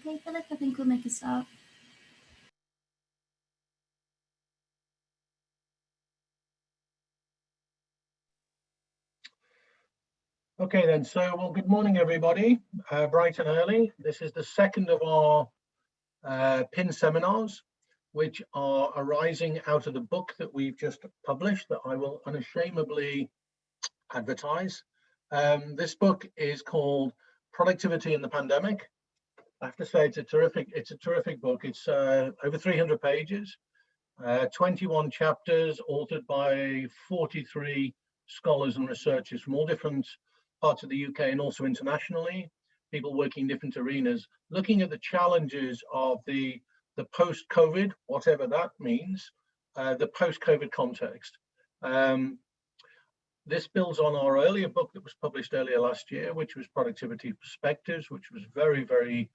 Okay, Philip, I think we'll make a start. Okay then, so well, good morning everybody, bright and early. This is the second of our PIN seminars, which are arising out of the book that we've just published that I will unashamedly advertise. This book is called Productivity in the Pandemic. I have to say it's a terrific book. It's over 300 pages, 21 chapters, authored by 43 scholars and researchers from all different parts of the UK and also internationally, people working in different arenas, looking at the challenges of the post-COVID, whatever that means, the post-COVID context. This builds on our earlier book that was published earlier last year, which was Productivity Perspectives, which was very, very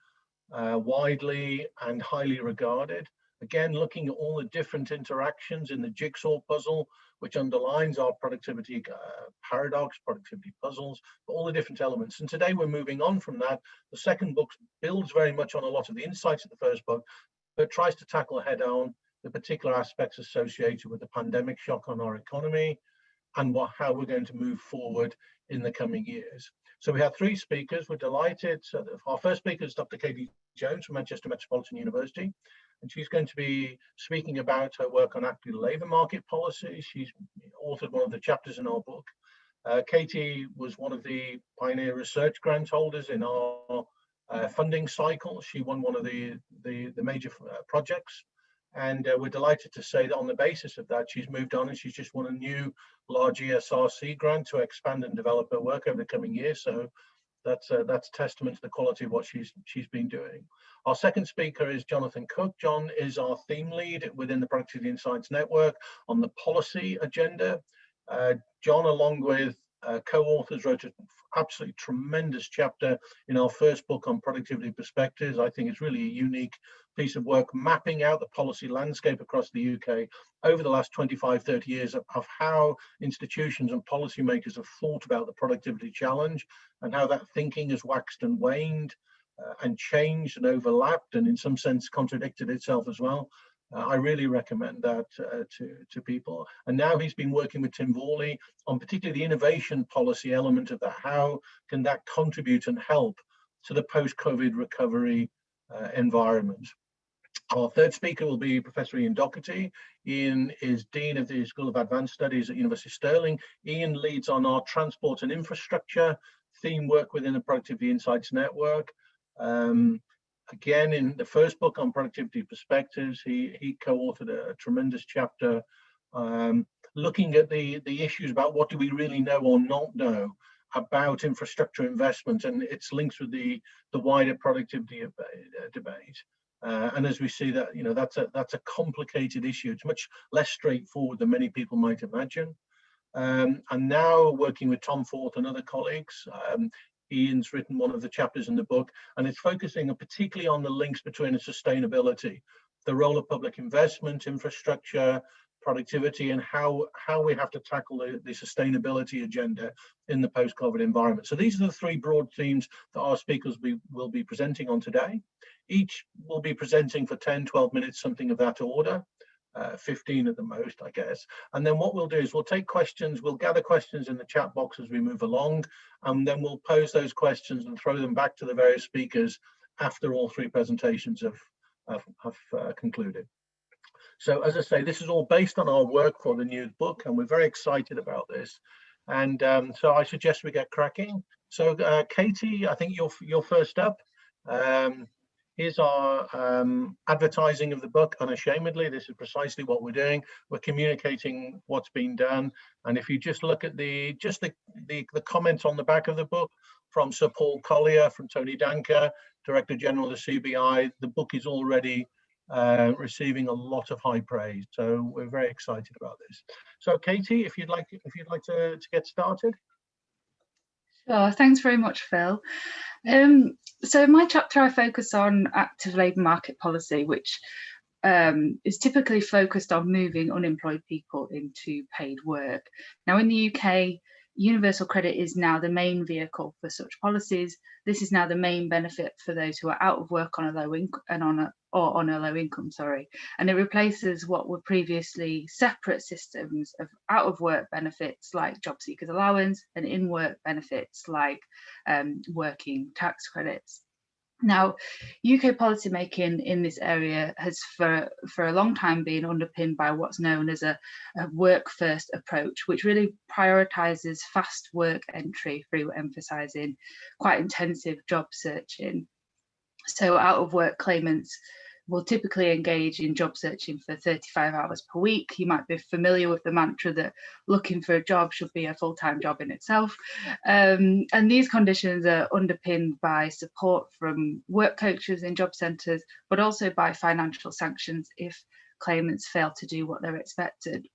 widely and highly regarded. Again, looking at all the different interactions in the jigsaw puzzle, which underlines our productivity paradox, productivity puzzles, all the different elements. And today we're moving on from that. The second book builds very much on a lot of the insights of the first book, but tries to tackle head on the particular aspects associated with the pandemic shock on our economy and how we're going to move forward in the coming years. So we have three speakers. We're delighted. So our first speaker is Dr. Katie Jones from Manchester Metropolitan University, and she's going to be speaking about her work on active labour market policy. She's authored one of the chapters in our book. Katie was one of the pioneer research grant holders in our funding cycle. She won one of the major projects, and we're delighted to say that on the basis of that, she's moved on and she's just won a new large ESRC grant to expand and develop her work over the coming years. So that's testament to the quality of what she's been doing. Our second speaker is Jonathan Cook. John is our theme lead within the Productivity Insights Network on the policy agenda. John, along with co-authors, wrote an absolutely tremendous chapter in our first book on Productivity Perspectives. I think it's really a unique piece of work mapping out the policy landscape across the UK over the last 25, 30 years of how institutions and policymakers have thought about the productivity challenge and how that thinking has waxed and waned and changed and overlapped and in some sense contradicted itself as well. I really recommend that to people. And now he's been working with Tim Vorley on particularly the innovation policy element of that. How can that contribute and help to the post-COVID recovery environment? Our third speaker will be Professor Ian Doherty. Ian is Dean of the School of Advanced Studies at University of Stirling. Ian leads on our transport and infrastructure theme work within the Productivity Insights Network. Again, in the first book on Productivity Perspectives, he co-authored a tremendous chapter looking at the issues about what do we really know or not know about infrastructure investment and its links with the wider productivity debate. And as we see that, that's a complicated issue. It's much less straightforward than many people might imagine. And now working with Tom Forth and other colleagues, Ian's written one of the chapters in the book, and it's focusing particularly on the links between sustainability, the role of public investment, infrastructure, productivity, and how we have to tackle the sustainability agenda in the post-COVID environment. So these are the three broad themes that our speakers will be presenting on today. Each will be presenting for 10, 12 minutes, something of that order. 15 at the most, I guess. And then what we'll do is we'll take questions, we'll gather questions in the chat box as we move along, and then we'll pose those questions and throw them back to the various speakers after all three presentations have concluded. So as I say, this is all based on our work for the new book, and we're very excited about this. And so I suggest we get cracking. So Katie, I think you're first up. Here's our advertising of the book, unashamedly. This is precisely what we're doing. We're communicating what's been done. And if you just look at the comments on the back of the book from Sir Paul Collier, from Tony Danker, Director General of the CBI, the book is already receiving a lot of high praise. So we're very excited about this. So Katie, if you'd like to get started. Sure, thanks very much, Phil. So in my chapter, I focus on active labour market policy, which is typically focused on moving unemployed people into paid work. Now, in the UK, universal credit is now the main vehicle for such policies. This is now the main benefit for those who are out of work on a low income on a low income, and it replaces what were previously separate systems of out of work benefits like job seekers allowance and in work benefits like working tax credits. Now, UK policymaking in this area has for a long time been underpinned by what's known as a work-first approach, which really prioritises fast work entry through emphasising quite intensive job searching. So out-of-work claimants will typically engage in job searching for 35 hours per week. You might be familiar with the mantra that looking for a job should be a full-time job in itself. And these conditions are underpinned by support from work coaches in job centres, but also by financial sanctions if claimants fail to do what they're expected.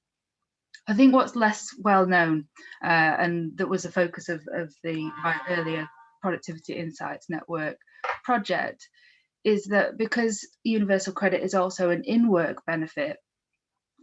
I think what's less well known, and that was a focus of the earlier Productivity Insights Network project, is that because universal credit is also an in-work benefit,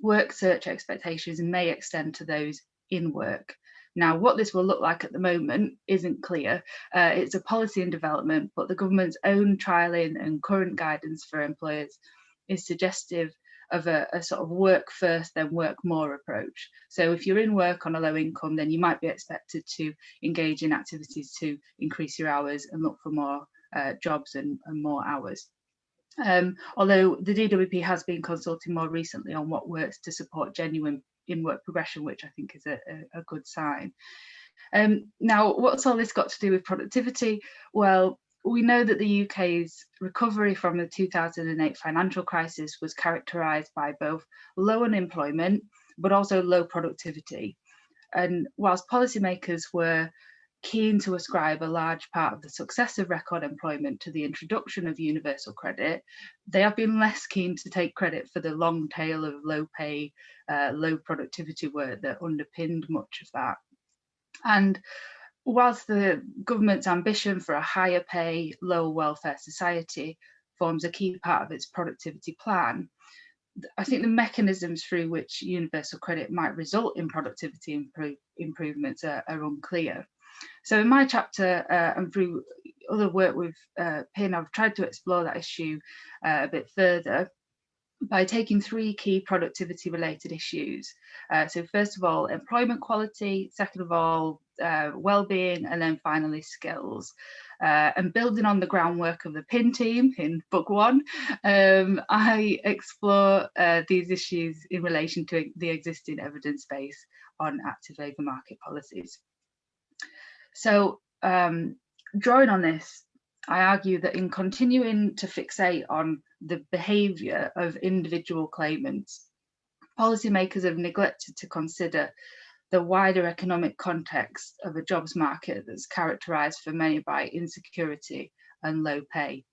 work search expectations may extend to those in work. Now, what this will look like at the moment isn't clear. It's a policy in development, but the government's own trialling and current guidance for employers is suggestive of a sort of work first, then work more approach. So if you're in work on a low income, then you might be expected to engage in activities to increase your hours and look for more jobs and more hours. Although the DWP has been consulting more recently on what works to support genuine in-work progression, which I think is a good sign. Now, what's all this got to do with productivity? Well, we know that the UK's recovery from the 2008 financial crisis was characterised by both low unemployment, but also low productivity. And whilst policymakers were keen to ascribe a large part of the success of record employment to the introduction of universal credit, they have been less keen to take credit for the long tail of low pay, low productivity work that underpinned much of that. And whilst the government's ambition for a higher pay, lower welfare society forms a key part of its productivity plan, I think the mechanisms through which universal credit might result in productivity improvements are unclear. So in my chapter and through other work with PIN, I've tried to explore that issue a bit further by taking three key productivity related issues. So first of all, employment quality, second of all, well-being, and then finally skills. And building on the groundwork of the PIN team in book one, I explore these issues in relation to the existing evidence base on active labour market policies. So drawing on this, I argue that in continuing to fixate on the behaviour of individual claimants, policymakers have neglected to consider the wider economic context of a jobs market that's characterised for many by insecurity and low pay.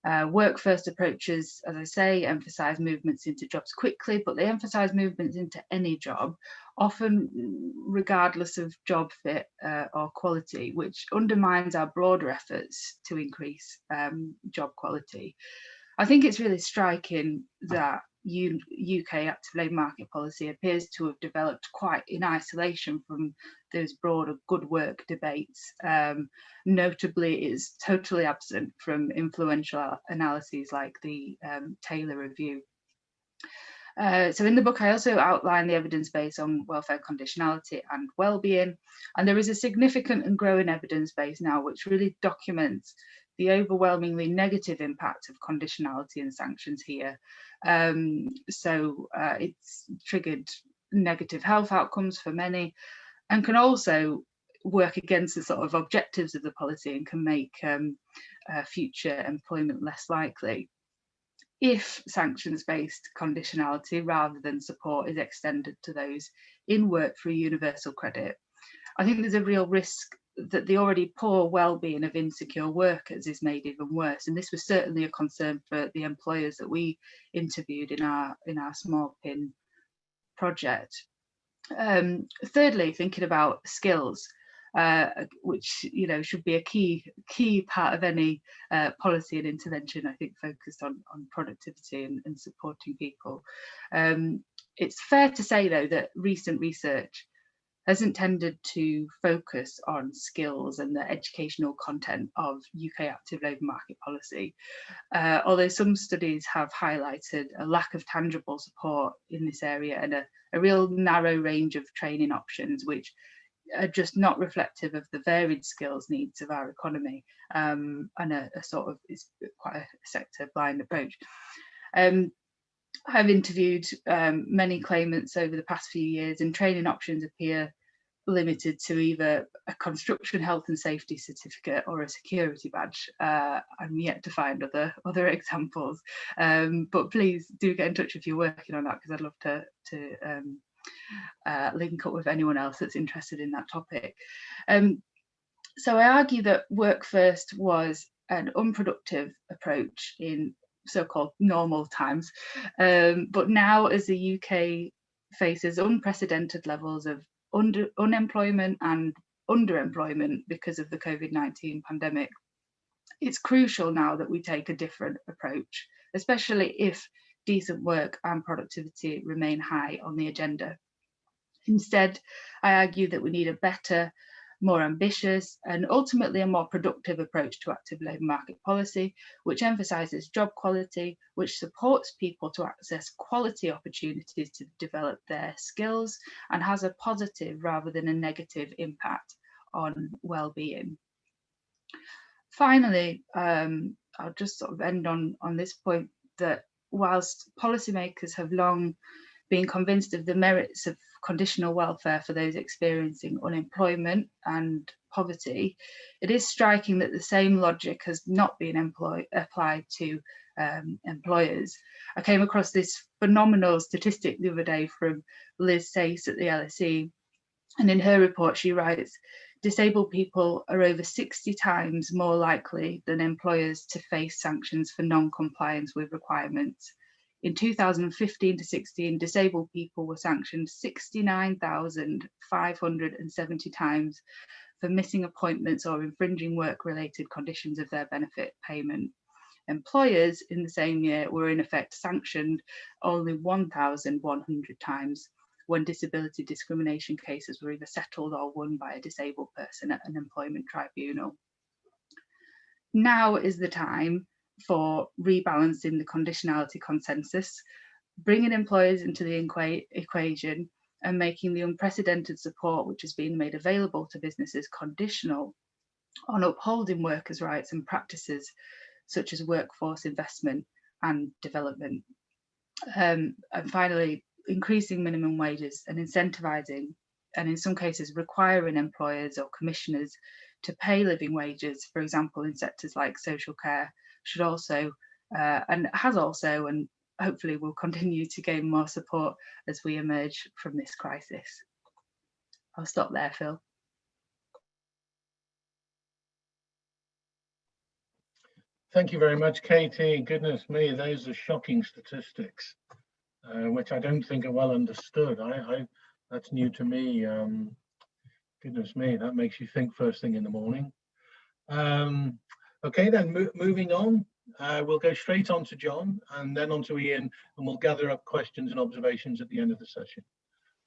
Work-first approaches, as I say, emphasise movements into jobs quickly, but they emphasise movements into any job, often regardless of job fit or quality, which undermines our broader efforts to increase job quality. I think it's really striking that UK active labour market policy appears to have developed quite in isolation from those broader good work debates. Notably, it is totally absent from influential analyses like the Taylor Review. So in the book, I also outline the evidence base on welfare conditionality and well-being, and there is a significant and growing evidence base now which really documents the overwhelmingly negative impact of conditionality and sanctions here. It's triggered negative health outcomes for many and can also work against the sort of objectives of the policy and can make future employment less likely if sanctions-based conditionality rather than support is extended to those in work through universal credit. I think there's a real risk that the already poor well-being of insecure workers is made even worse, and this was certainly a concern for the employers that we interviewed in our small PIN project. Thirdly, thinking about skills, which should be a key part of any policy and intervention, I think, focused on productivity and supporting people. It's fair to say, though, that recent research hasn't tended to focus on skills and the educational content of UK active labour market policy, although some studies have highlighted a lack of tangible support in this area and a real narrow range of training options, which are just not reflective of the varied skills needs of our economy, and a sort of, it's quite a sector blind approach. I've interviewed many claimants over the past few years, and training options appear limited to either a construction health and safety certificate or a security badge. I'm yet to find other examples, but please do get in touch if you're working on that, because I'd love to link up with anyone else that's interested in that topic. So I argue that Work First was an unproductive approach in so-called normal times, but now as the UK faces unprecedented levels of unemployment and underemployment because of the Covid-19 pandemic, it's crucial now that we take a different approach, especially if decent work and productivity remain high on the agenda. Instead, I argue that we need a better, more ambitious, and ultimately a more productive approach to active labour market policy, which emphasises job quality, which supports people to access quality opportunities to develop their skills, and has a positive rather than a negative impact on well-being. Finally, I'll just sort of end on this point that whilst policymakers have long been convinced of the merits of conditional welfare for those experiencing unemployment and poverty, it is striking that the same logic has not been applied to employers. I came across this phenomenal statistic the other day from Liz Sace at the LSE, and in her report she writes, disabled people are over 60 times more likely than employers to face sanctions for non-compliance with requirements. In 2015 to 16, disabled people were sanctioned 69,570 times for missing appointments or infringing work-related conditions of their benefit payment. Employers in the same year were in effect sanctioned only 1,100 times when disability discrimination cases were either settled or won by a disabled person at an employment tribunal. Now is the time for rebalancing the conditionality consensus, bringing employers into the equation, and making the unprecedented support which has been made available to businesses conditional on upholding workers' rights and practices such as workforce investment and development. And finally, increasing minimum wages and incentivising, and in some cases requiring employers or commissioners to pay living wages, for example, in sectors like social care, should also, and has also, and hopefully will continue to gain more support as we emerge from this crisis. I'll stop there, Phil. Thank you very much, Katie. Goodness me, those are shocking statistics, which I don't think are well understood. That's new to me. Goodness me, that makes you think first thing in the morning. Okay, then moving on, we'll go straight on to John and then on to Ian, and we'll gather up questions and observations at the end of the session.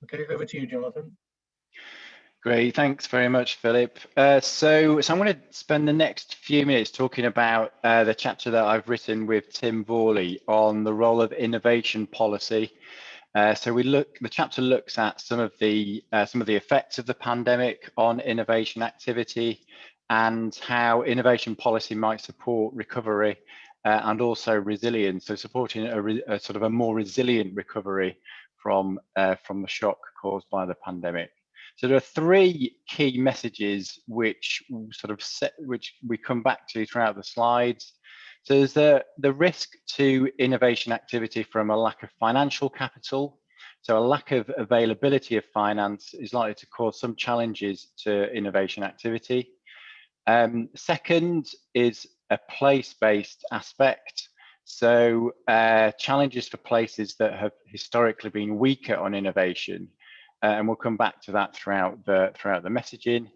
Okay, over to you, Jonathan. Great, thanks very much, Philip. So I'm going to spend the next few minutes talking about the chapter that I've written with Tim Vorley on the role of innovation policy. So the chapter looks at some of the effects of the pandemic on innovation activity and how innovation policy might support recovery and also resilience. So supporting a sort of a more resilient recovery from the shock caused by the pandemic. So there are three key messages which we come back to throughout the slides. So there's the risk to innovation activity from a lack of financial capital. So a lack of availability of finance is likely to cause some challenges to innovation activity. Second is a place-based aspect. So challenges for places that have historically been weaker on innovation. And we'll come back to that throughout the messaging.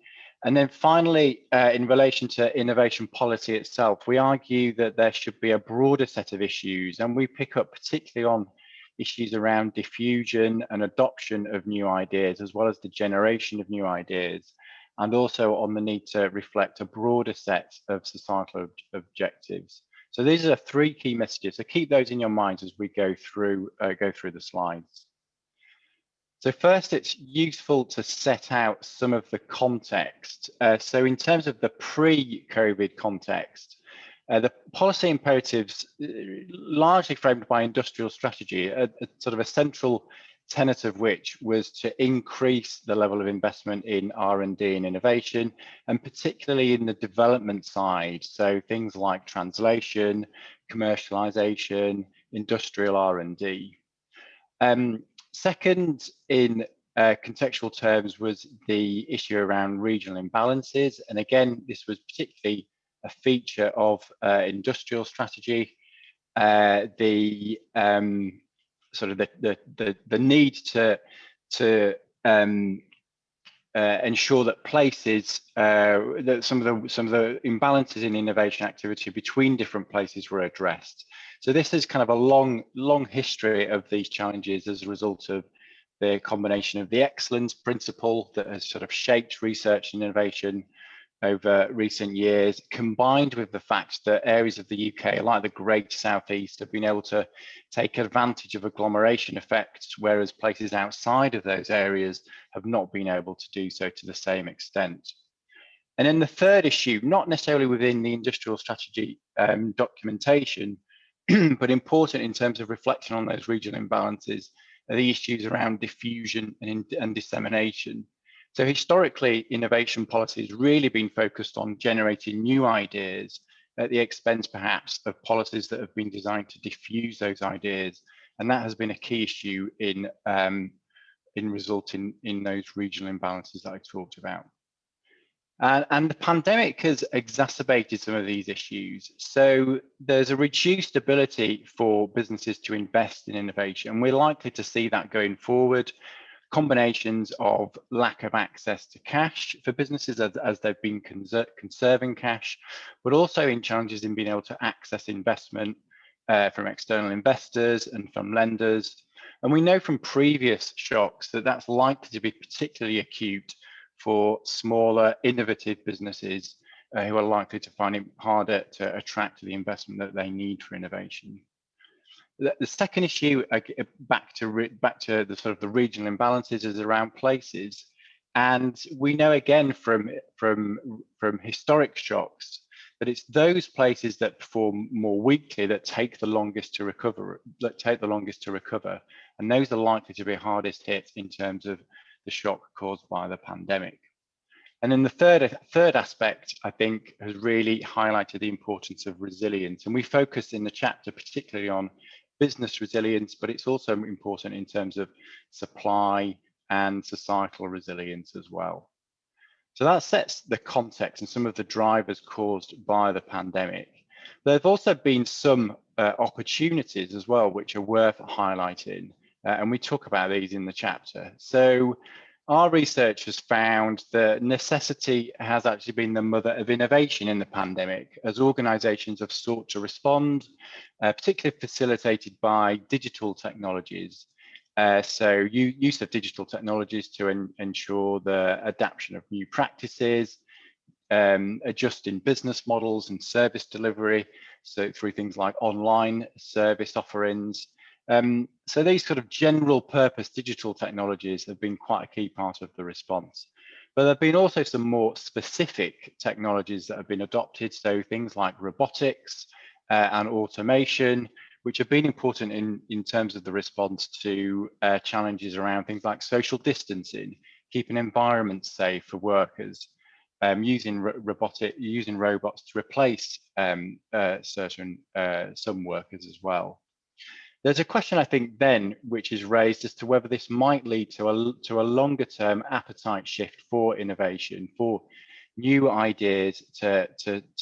And then finally, in relation to innovation policy itself, we argue that there should be a broader set of issues, and we pick up particularly on issues around diffusion and adoption of new ideas, as well as the generation of new ideas, and also on the need to reflect a broader set of societal objectives. So these are 3 key messages. So keep those in your minds as we go through the slides. So first, it's useful to set out some of the context. So in terms of the pre-COVID context, the policy imperatives largely framed by industrial strategy, a sort of a central tenet of which was to increase the level of investment in R&D and innovation, and particularly in the development side. So things like translation, commercialization, industrial R&D. Second, in contextual terms, was the issue around regional imbalances. And again, this was particularly a feature of industrial strategy. The sort of the need to ensure that places that some of the imbalances in innovation activity between different places were addressed. So this is kind of a long history of these challenges as a result of the combination of the excellence principle that has sort of shaped research and innovation over recent years, combined with the fact that areas of the UK, like the Great Southeast, have been able to take advantage of agglomeration effects, whereas places outside of those areas have not been able to do so to the same extent. And then the third issue, not necessarily within the industrial strategy documentation, but important in terms of reflection on those regional imbalances, are the issues around diffusion and dissemination. So historically, innovation policy has really been focused on generating new ideas at the expense, perhaps, of policies that have been designed to diffuse those ideas. And that has been a key issue in resulting in those regional imbalances that I talked about. And the pandemic has exacerbated some of these issues. So there's a reduced ability for businesses to invest in innovation. And we're likely to see that going forward. Combinations of lack of access to cash for businesses as they've been conserving cash, but also in challenges in being able to access investment from external investors and from lenders. And we know from previous shocks that that's likely to be particularly acute for smaller, innovative businesses who are likely to find it harder to attract the investment that they need for innovation. The second issue, back to the sort of the regional imbalances, is around places, and we know again from historic shocks that it's those places that perform more weakly that take the longest to recover. And those are likely to be hardest hit in terms of the shock caused by the pandemic. And then the third aspect, I think, has really highlighted the importance of resilience, and we focus in the chapter particularly on business resilience, but it's also important in terms of supply and societal resilience as well. So that sets the context and some of the drivers caused by the pandemic. There have also been some opportunities as well, which are worth highlighting, and we talk about these in the chapter. So our research has found that necessity has actually been the mother of innovation in the pandemic, as organisations have sought to respond, particularly facilitated by digital technologies. So use of digital technologies to ensure the adaptation of new practices, adjusting business models and service delivery, so through things like online service offerings. So these sort of general purpose digital technologies have been quite a key part of the response. But there have been also some more specific technologies that have been adopted, so things like robotics and automation, which have been important in terms of the response to challenges around things like social distancing, keeping environments safe for workers, using robots to replace some workers as well. There's a question, I think, then, which is raised as to whether this might lead to a longer term appetite shift for innovation, for new ideas to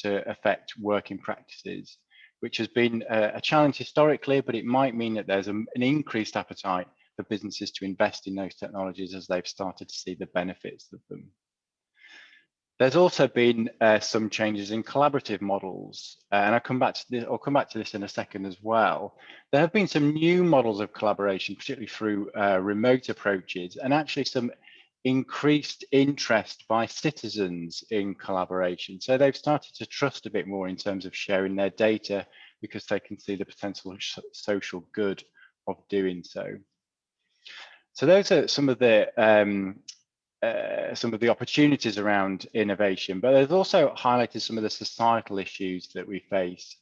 affect working practices, which has been a challenge historically, but it might mean that there's an increased appetite for businesses to invest in those technologies as they've started to see the benefits of them. There's also been some changes in collaborative models, and I'll come back to this in a second as well. There have been some new models of collaboration, particularly through remote approaches, and actually some increased interest by citizens in collaboration. So they've started to trust a bit more in terms of sharing their data because they can see the potential social good of doing so. So those are some of the opportunities around innovation, but they've also highlighted some of the societal issues that we face.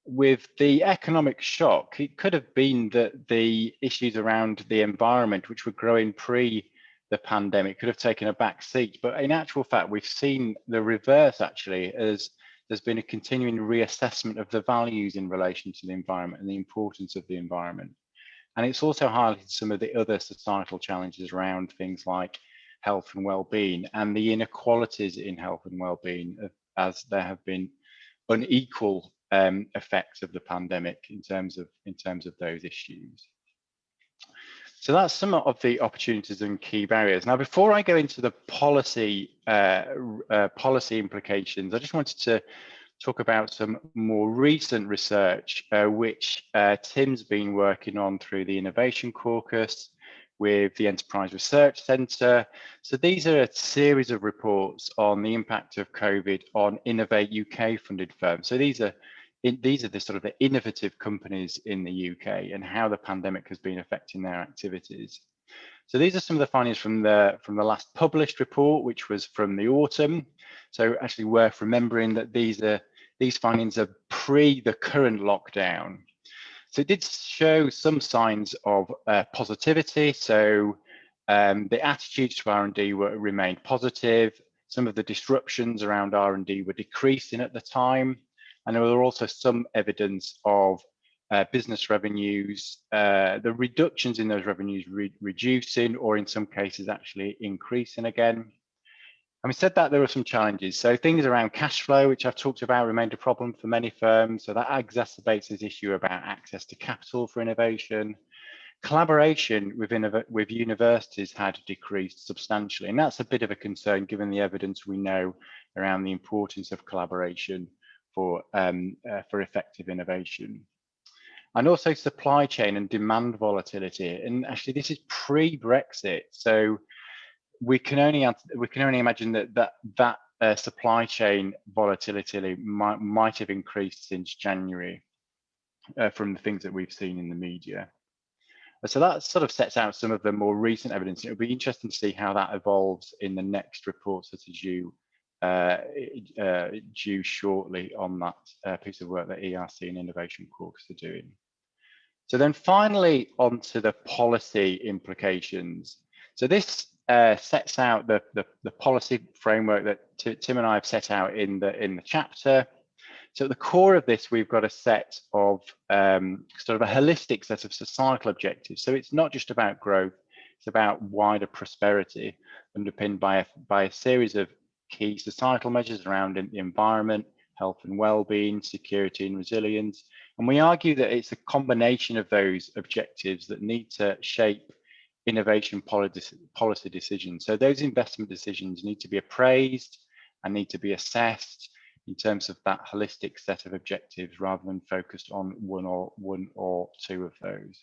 With the economic shock, it could have been that the issues around the environment, which were growing pre the pandemic, could have taken a back seat. But in actual fact, we've seen the reverse actually, as there's been a continuing reassessment of the values in relation to the environment and the importance of the environment. And it's also highlighted some of the other societal challenges around things like health and well-being and the inequalities in health and well-being, as there have been unequal effects of the pandemic in terms of those issues. So that's some of the opportunities and key barriers. Now, before I go into the policy implications, I just wanted to talk about some more recent research, which Tim's been working on through the Innovation Caucus with the Enterprise Research Centre. So these are a series of reports on the impact of COVID on Innovate UK funded firms. So these are the sort of the innovative companies in the UK and how the pandemic has been affecting their activities. So these are some of the findings from the last published report, which was from the autumn. So actually worth remembering that these findings are pre the current lockdown. So it did show some signs of positivity. So the attitudes to R&D remained positive. Some of the disruptions around R&D were decreasing at the time. And there were also some evidence of business revenues, the reductions in those revenues reducing, or in some cases actually increasing again. And we said that there were some challenges. So things around cash flow, which I've talked about, remained a problem for many firms. So that exacerbates this issue about access to capital for innovation. Collaboration with universities had decreased substantially. And that's a bit of a concern given the evidence we know around the importance of collaboration for effective innovation. And also supply chain and demand volatility. And actually this is pre-Brexit. So we can only imagine that supply chain volatility might have increased since January from the things that we've seen in the media. So that sort of sets out some of the more recent evidence. It'll be interesting to see how that evolves in the next reports that are due shortly on that piece of work that ERC and Innovation Caucus are doing. So then finally onto the policy implications. So this sets out the policy framework that Tim and I have set out in the chapter. So at the core of this, we've got a set of sort of a holistic set of societal objectives. So it's not just about growth, it's about wider prosperity, underpinned by a series of key societal measures around the environment, health and well-being, security and resilience. And we argue that it's a combination of those objectives that need to shape innovation policy decisions. So those investment decisions need to be appraised and need to be assessed in terms of that holistic set of objectives rather than focused on one or two of those.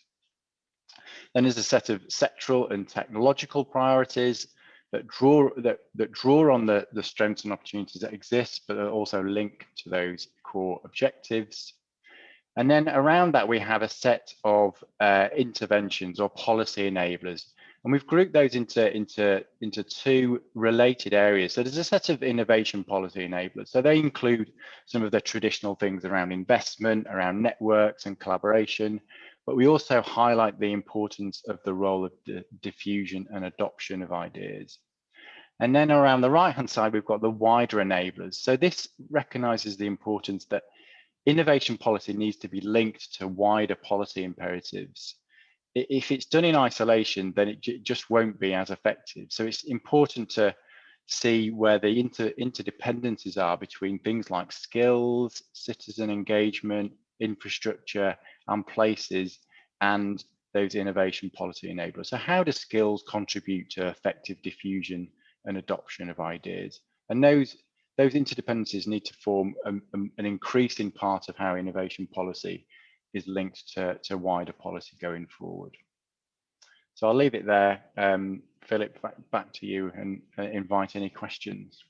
Then there's a set of sectoral and technological priorities that draw on the strengths and opportunities that exist, but are also linked to those core objectives. And then around that, we have a set of interventions or policy enablers. And we've grouped those into two related areas. So there's a set of innovation policy enablers. So they include some of the traditional things around investment, around networks and collaboration, but we also highlight the importance of the role of the diffusion and adoption of ideas. And then around the right-hand side, we've got the wider enablers. So this recognizes the importance that innovation policy needs to be linked to wider policy imperatives. If it's done in isolation, then it just won't be as effective. So it's important to see where the interdependencies are between things like skills, citizen engagement, infrastructure, and places, and those innovation policy enablers. So how do skills contribute to effective diffusion and adoption of ideas? And those interdependencies need to form an increasing part of how innovation policy is linked to wider policy going forward. So I'll leave it there. Philip, back to you, and invite any questions.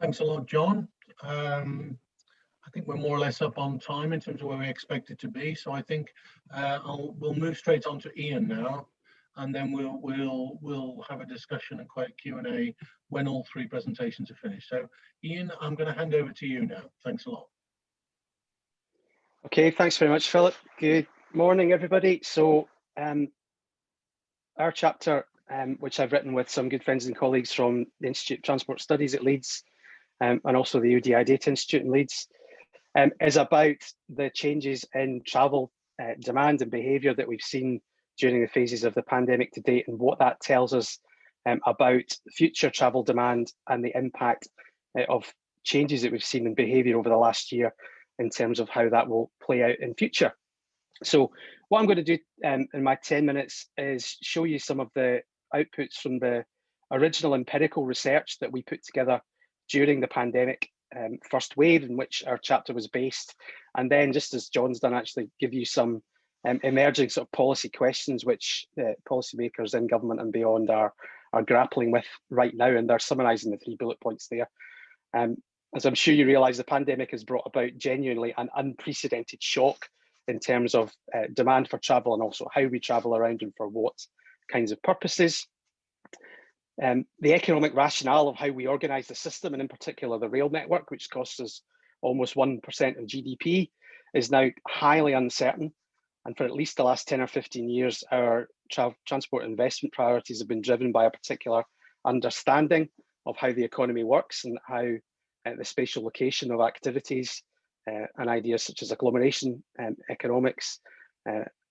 Thanks a lot, John. I think we're more or less up on time in terms of where we expect it to be. So I think we'll move straight on to Ian now, and then we'll have a discussion and quite a Q&A when all three presentations are finished. So Ian, I'm going to hand over to you now. Thanks a lot. Okay, thanks very much, Philip. Good morning, everybody. So our chapter, which I've written with some good friends and colleagues from the Institute of Transport Studies at Leeds, and also the UDI Data Institute in Leeds, is about the changes in travel demand and behaviour that we've seen during the phases of the pandemic to date, and what that tells us about future travel demand and the impact of changes that we've seen in behaviour over the last year in terms of how that will play out in future. So what I'm going to do in my 10 minutes is show you some of the outputs from the original empirical research that we put together during the pandemic first wave, in which our chapter was based, and then, just as John's done, actually give you some emerging sort of policy questions which policymakers in government and beyond are grappling with right now, and they're summarising the 3 bullet points there. As I'm sure you realise, the pandemic has brought about genuinely an unprecedented shock in terms of demand for travel, and also how we travel around and for what kinds of purposes. The economic rationale of how we organise the system, and in particular the rail network, which costs us almost 1% of GDP, is now highly uncertain. And for at least the last 10 or 15 years, our transport investment priorities have been driven by a particular understanding of how the economy works and how the spatial location of activities and ideas such as agglomeration economics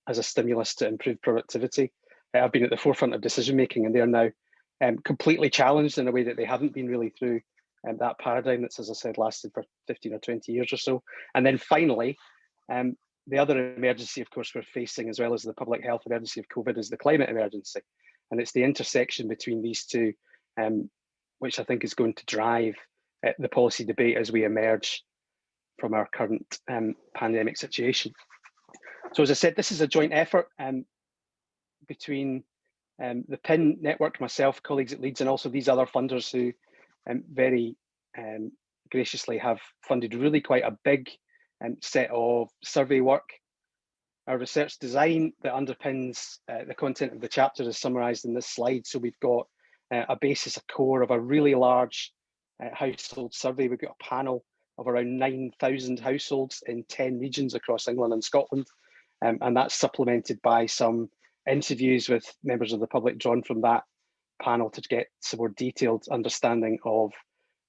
as a stimulus to improve productivity have been at the forefront of decision making, and they're now completely challenged in a way that they haven't been really through that paradigm that's, as I said, lasted for 15 or 20 years or so. And then finally, the other emergency, of course, we're facing, as well as the public health emergency of COVID, is the climate emergency. And it's the intersection between these two, which I think is going to drive the policy debate as we emerge from our current pandemic situation. So as I said, this is a joint effort between the PIN network, myself, colleagues at Leeds, and also these other funders who very graciously have funded really quite a big set of survey work. Our research design that underpins the content of the chapter is summarised in this slide. So we've got a basis, a core of a really large household survey. We've got a panel of around 9,000 households in 10 regions across England and Scotland. And that's supplemented by some interviews with members of the public drawn from that panel to get some more detailed understanding of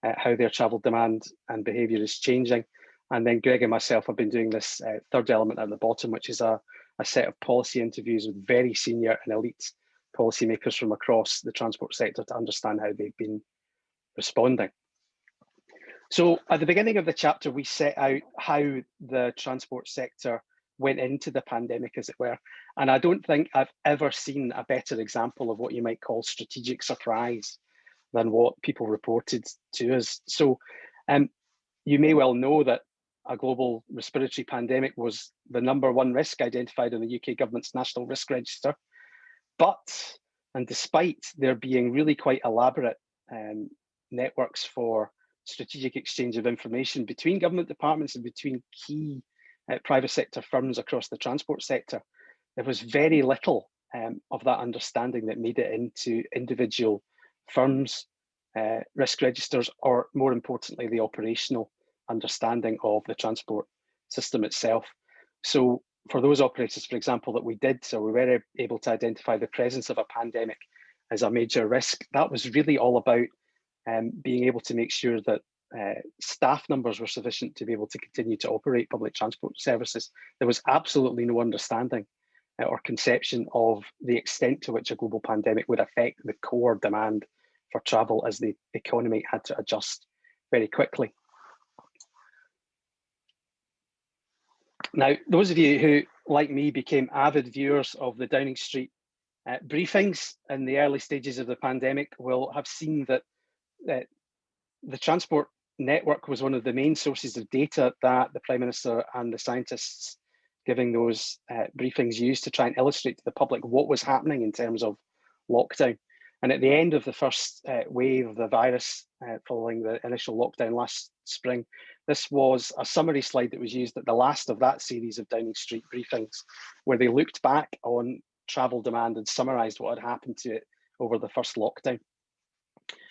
how their travel demand and behaviour is changing. And then Greg and myself have been doing this third element at the bottom, which is a set of policy interviews with very senior and elite policymakers from across the transport sector to understand how they've been responding. So at the beginning of the chapter, we set out how the transport sector went into the pandemic, as it were. And I don't think I've ever seen a better example of what you might call strategic surprise than what people reported to us. So you may well know that a global respiratory pandemic was the #1 risk identified in the UK government's National Risk Register. But, and despite there being really quite elaborate networks for strategic exchange of information between government departments and between key private sector firms across the transport sector, there was very little of that understanding that made it into individual firms' risk registers, or more importantly, the operational understanding of the transport system itself. So for those operators, for example, that we did, so we were able to identify the presence of a pandemic as a major risk, that was really all about being able to make sure that staff numbers were sufficient to be able to continue to operate public transport services. There was absolutely no understanding or conception of the extent to which a global pandemic would affect the core demand for travel as the economy had to adjust very quickly. Now, those of you who, like me, became avid viewers of the Downing Street briefings in the early stages of the pandemic will have seen that the transport network was one of the main sources of data that the Prime Minister and the scientists giving those briefings used to try and illustrate to the public what was happening in terms of lockdown. And at the end of the first wave of the virus following the initial lockdown last spring, this was a summary slide that was used at the last of that series of Downing Street briefings, where they looked back on travel demand and summarised what had happened to it over the first lockdown.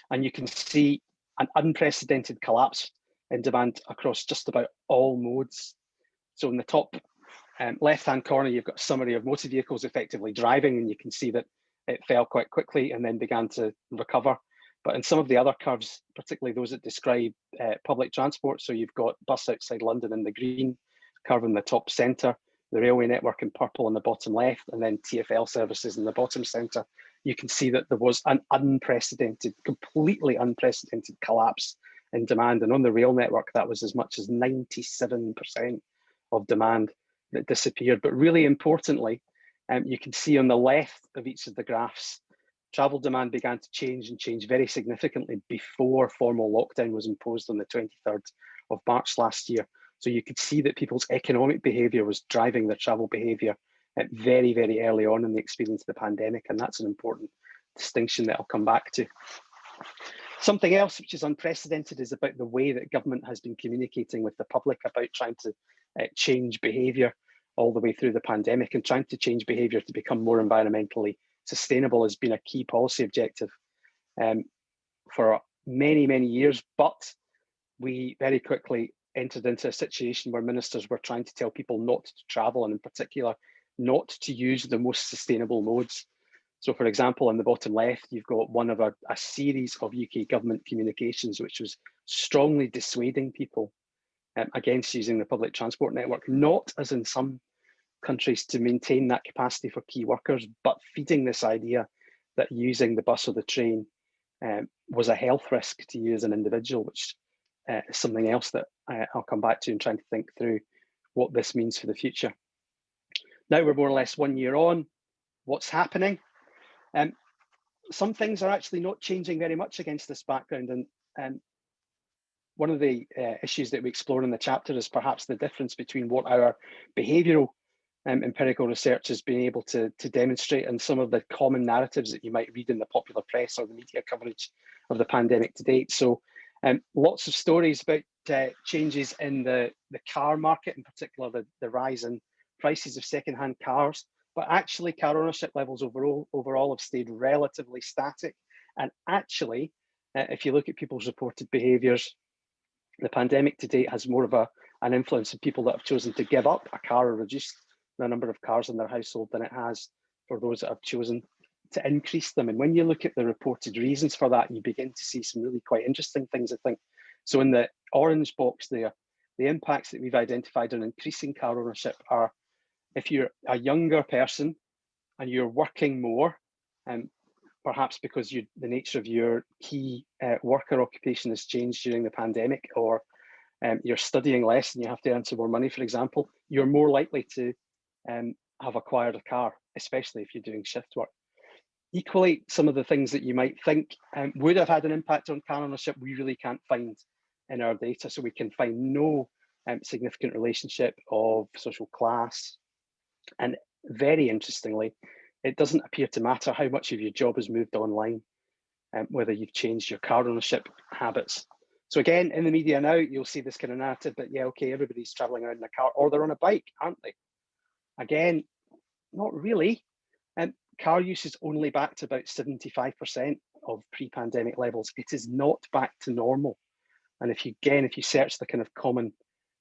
And you can see an unprecedented collapse in demand across just about all modes. So in the top left-hand corner, you've got a summary of motor vehicles effectively driving, and you can see that it fell quite quickly and then began to recover. But in some of the other curves, particularly those that describe public transport, so you've got bus outside London in the green curve in the top centre, the railway network in purple on the bottom left, and then TfL services in the bottom centre, you can see that there was an unprecedented, completely unprecedented collapse in demand. And on the rail network, that was as much as 97% of demand that disappeared. But really importantly, you can see on the left of each of the graphs, travel demand began to change and change very significantly before formal lockdown was imposed on the 23rd of March last year. So you could see that people's economic behaviour was driving their travel behaviour very, very early on in the experience of the pandemic. And that's an important distinction that I'll come back to. Something else which is unprecedented is about the way that government has been communicating with the public about trying to change behaviour all the way through the pandemic, and trying to change behaviour to become more environmentally sustainable has been a key policy objective for many, many years. But we very quickly entered into a situation where ministers were trying to tell people not to travel, and in particular, not to use the most sustainable modes. So for example, on the bottom left, you've got one of a series of UK government communications, which was strongly dissuading people against using the public transport network, not as in some countries to maintain that capacity for key workers, but feeding this idea that using the bus or the train was a health risk to you as an individual, which is something else that I'll come back to and trying to think through what this means for the future. Now we're more or less 1 year on, what's happening? Some things are actually not changing very much against this background, and one of the issues that we explore in the chapter is perhaps the difference between what our behavioural empirical research has been able to demonstrate and some of the common narratives that you might read in the popular press or the media coverage of the pandemic to date. So lots of stories about changes in the car market, in particular the rise in prices of second-hand cars, but actually car ownership levels overall have stayed relatively static. And actually, if you look at people's reported behaviours, the pandemic to date has more of an influence on people that have chosen to give up a car or reduce the number of cars in their household than it has for those that have chosen to increase them. And when you look at the reported reasons for that, you begin to see some really quite interesting things, I think. So in the orange box there, the impacts that we've identified on increasing car ownership are if you're a younger person and you're working more, perhaps because the nature of your key worker occupation has changed during the pandemic, or you're studying less and you have to earn some more money, for example, you're more likely to have acquired a car, especially if you're doing shift work. Equally, some of the things that you might think would have had an impact on car ownership, we really can't find in our data. So we can find no significant relationship of social class. And very interestingly, it doesn't appear to matter how much of your job has moved online, whether you've changed your car ownership habits. So again, in the media now, you'll see this kind of narrative that, yeah, okay, everybody's traveling around in a car, or they're on a bike, aren't they? Again, not really. Car use is only back to about 75% of pre-pandemic levels. It is not back to normal. And if you search the kind of common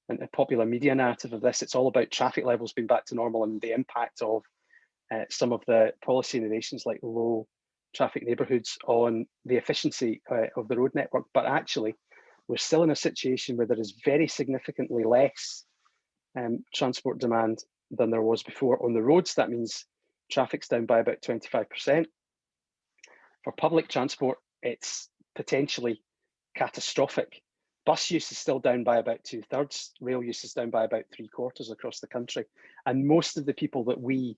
and popular media narrative of this, it's all about traffic levels being back to normal and the impact of some of the policy innovations like low traffic neighbourhoods on the efficiency of the road network. But actually, we're still in a situation where there is very significantly less transport demand than there was before on the roads. That means traffic's down by about 25%. For public transport, it's potentially catastrophic. Bus use is still down by about 2/3. Rail use is down by about 3/4 across the country. And most of the people that we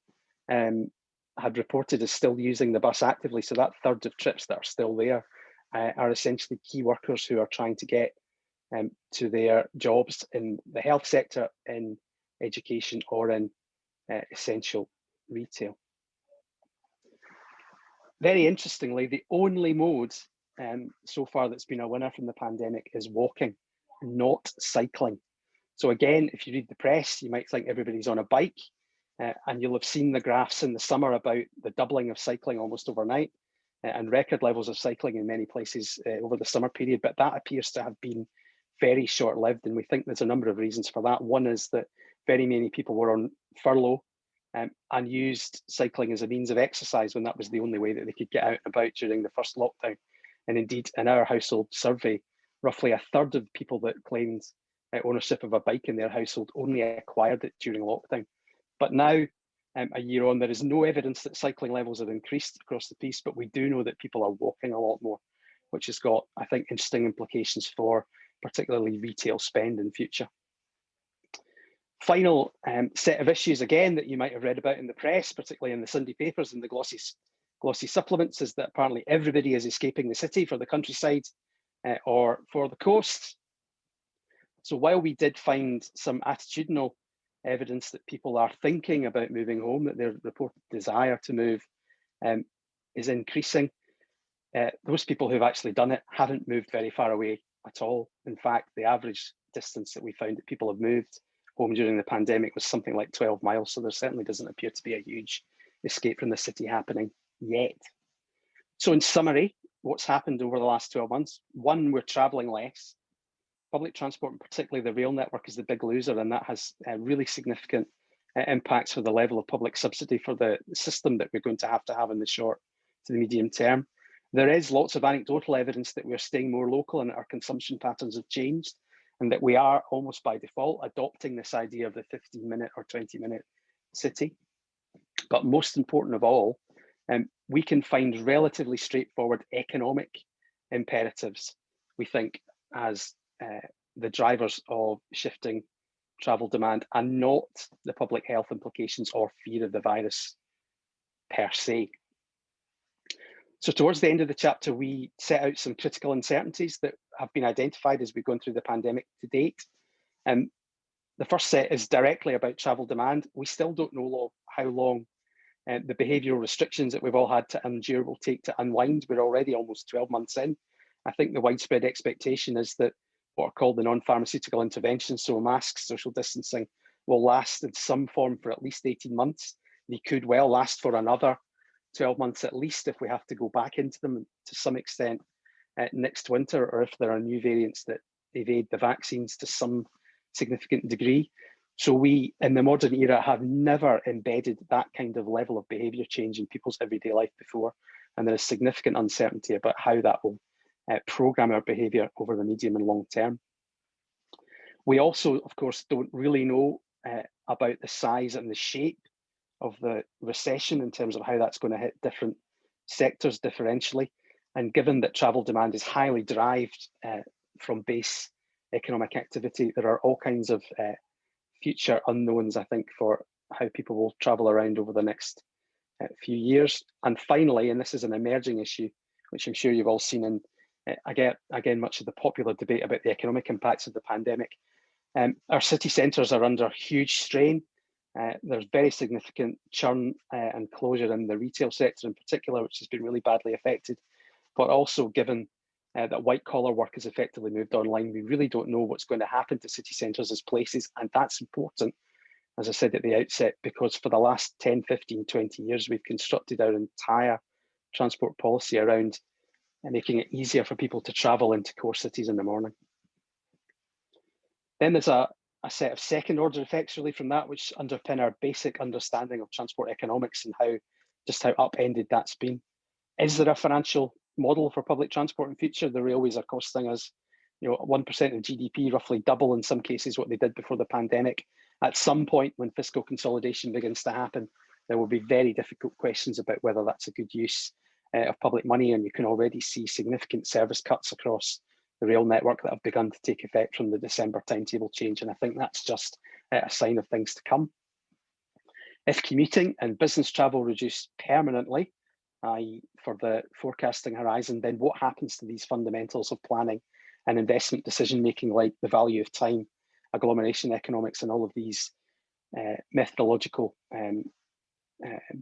had reported as still using the bus actively. So that third of trips that are still there are essentially key workers who are trying to get to their jobs in the health sector, in education, or in essential retail. Very interestingly, the only mode so far that's been a winner from the pandemic is walking, not cycling. So again, if you read the press, you might think everybody's on a bike, and you'll have seen the graphs in the summer about the doubling of cycling almost overnight, and record levels of cycling in many places over the summer period, but that appears to have been very short-lived, and we think there's a number of reasons for that. One is that very many people were on furlough and used cycling as a means of exercise when that was the only way that they could get out and about during the first lockdown. And indeed, in our household survey, roughly a third of people that claimed ownership of a bike in their household only acquired it during lockdown. But now, a year on, there is no evidence that cycling levels have increased across the piece, but we do know that people are walking a lot more, which has got, I think, interesting implications for particularly retail spend in future. Final set of issues, again, that you might have read about in the press, particularly in the Sunday papers and the glossy supplements, is that apparently everybody is escaping the city for the countryside or for the coast. So while we did find some attitudinal evidence that people are thinking about moving home, that their reported desire to move is increasing, those people who've actually done it haven't moved very far away at all. In fact, the average distance that we found that people have moved home during the pandemic was something like 12 miles. So there certainly doesn't appear to be a huge escape from the city happening yet. So in summary, what's happened over the last 12 months? One, we're traveling less. Public transport, and particularly the rail network, is the big loser, and that has really significant impacts for the level of public subsidy for the system that we're going to have in the short to the medium term. There is lots of anecdotal evidence that we're staying more local and that our consumption patterns have changed, and that we are almost by default adopting this idea of the 15-minute or 20-minute city. But most important of all, we can find relatively straightforward economic imperatives, we think, as the drivers of shifting travel demand, and not the public health implications or fear of the virus per se. So towards the end of the chapter, we set out some critical uncertainties that have been identified as we've gone through the pandemic to date. The first set is directly about travel demand. We still don't know how long the behavioural restrictions that we've all had to endure will take to unwind. We're already almost 12 months in. I think the widespread expectation is that what are called the non-pharmaceutical interventions, so masks, social distancing, will last in some form for at least 18 months. They could well last for another 12 months at least if we have to go back into them to some extent next winter, or if there are new variants that evade the vaccines to some significant degree. So we, in the modern era, have never embedded that kind of level of behaviour change in people's everyday life before, and there is significant uncertainty about how that will programme our behaviour over the medium and long term. We also, of course, don't really know about the size and the shape of the recession in terms of how that's going to hit different sectors differentially. And given that travel demand is highly derived from base economic activity, there are all kinds of future unknowns, I think, for how people will travel around over the next few years. And finally, and this is an emerging issue, which I'm sure you've all seen in, again, much of the popular debate about the economic impacts of the pandemic. Our city centres are under huge strain. There's very significant churn and closure in the retail sector in particular, which has been really badly affected. But also, given that white collar work has effectively moved online, we really don't know what's going to happen to city centres as places. And that's important, as I said at the outset, because for the last 10, 15, 20 years, we've constructed our entire transport policy around making it easier for people to travel into core cities in the morning. Then there's a set of second order effects really from that, which underpin our basic understanding of transport economics and just how upended that's been. Is there a financial model for public transport in future? The railways are costing us 1% of GDP, roughly double in some cases what they did before the pandemic. At some point when fiscal consolidation begins to happen, there will be very difficult questions about whether that's a good use of public money, and you can already see significant service cuts across the rail network that have begun to take effect from the December timetable change, and I think that's just a sign of things to come. If commuting and business travel reduce permanently, i.e. for the forecasting horizon, then what happens to these fundamentals of planning and investment decision making, like the value of time, agglomeration economics, and all of these methodological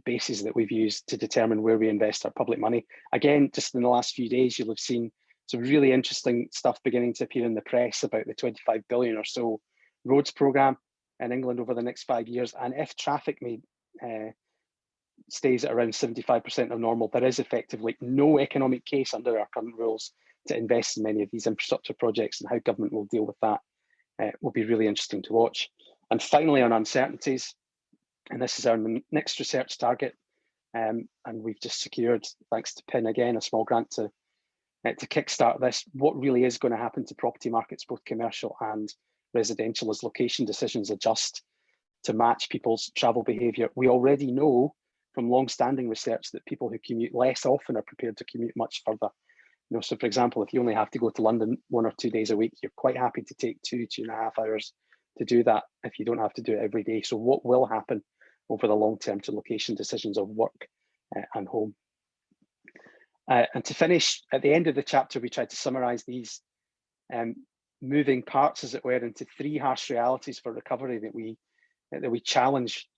bases that we've used to determine where we invest our public money. Again, just in the last few days, you'll have seen some really interesting stuff beginning to appear in the press about the 25 billion or so roads programme in England over the next 5 years. And if traffic stays at around 75% of normal, there is effectively no economic case under our current rules to invest in many of these infrastructure projects, and how government will deal with that will be really interesting to watch. And finally, on uncertainties, and this is our next research target, and we've just secured, thanks to PIN again, a small grant to kickstart this. What really is going to happen to property markets, both commercial and residential, as location decisions adjust to match people's travel behaviour? We already know from long-standing research that people who commute less often are prepared to commute much further. So for example, if you only have to go to London 1 or 2 days a week, you're quite happy to take 2.5 hours to do that if you don't have to do it every day. So what will happen over the long term to location decisions of work and home? And to finish, at the end of the chapter, we tried to summarise these moving parts, as it were, into 3 harsh realities for recovery that we challenge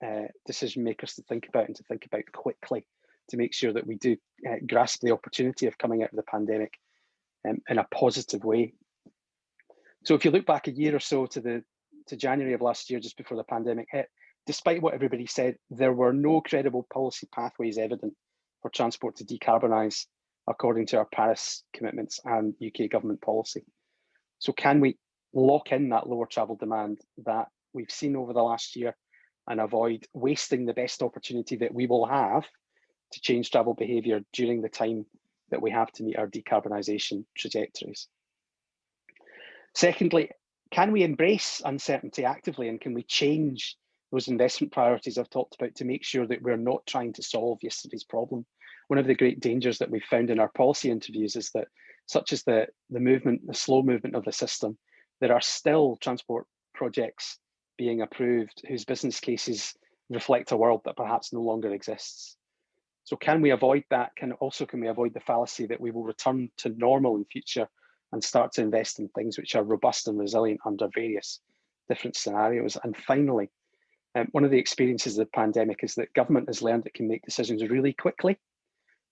decision makers to think about, and to think about quickly, to make sure that we do grasp the opportunity of coming out of the pandemic in a positive way. So if you look back a year or so to January of last year, just before the pandemic hit, despite what everybody said, there were no credible policy pathways evident for transport to decarbonise according to our Paris commitments and UK government policy. So can we lock in that lower travel demand that we've seen over the last year and avoid wasting the best opportunity that we will have to change travel behaviour during the time that we have to meet our decarbonisation trajectories? Secondly, can we embrace uncertainty actively, and can we change those investment priorities I've talked about to make sure that we're not trying to solve yesterday's problem? One of the great dangers that we've found in our policy interviews is that, such as the slow movement of the system, there are still transport projects being approved whose business cases reflect a world that perhaps no longer exists. So can we avoid that? Can we avoid the fallacy that we will return to normal in future and start to invest in things which are robust and resilient under various different scenarios? And finally, one of the experiences of the pandemic is that government has learned it can make decisions really quickly.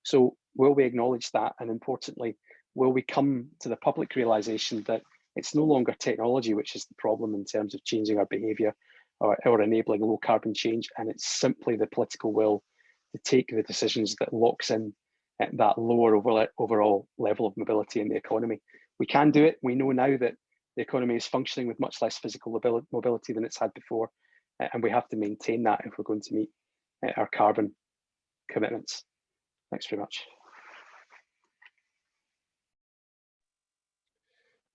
So will we acknowledge that? And importantly, will we come to the public realization that it's no longer technology which is the problem in terms of changing our behaviour or enabling low carbon change, and it's simply the political will to take the decisions that locks in at that lower overall level of mobility in the economy? We can do it. We know now that the economy is functioning with much less physical mobility than it's had before, and we have to maintain that if we're going to meet our carbon commitments. Thanks very much.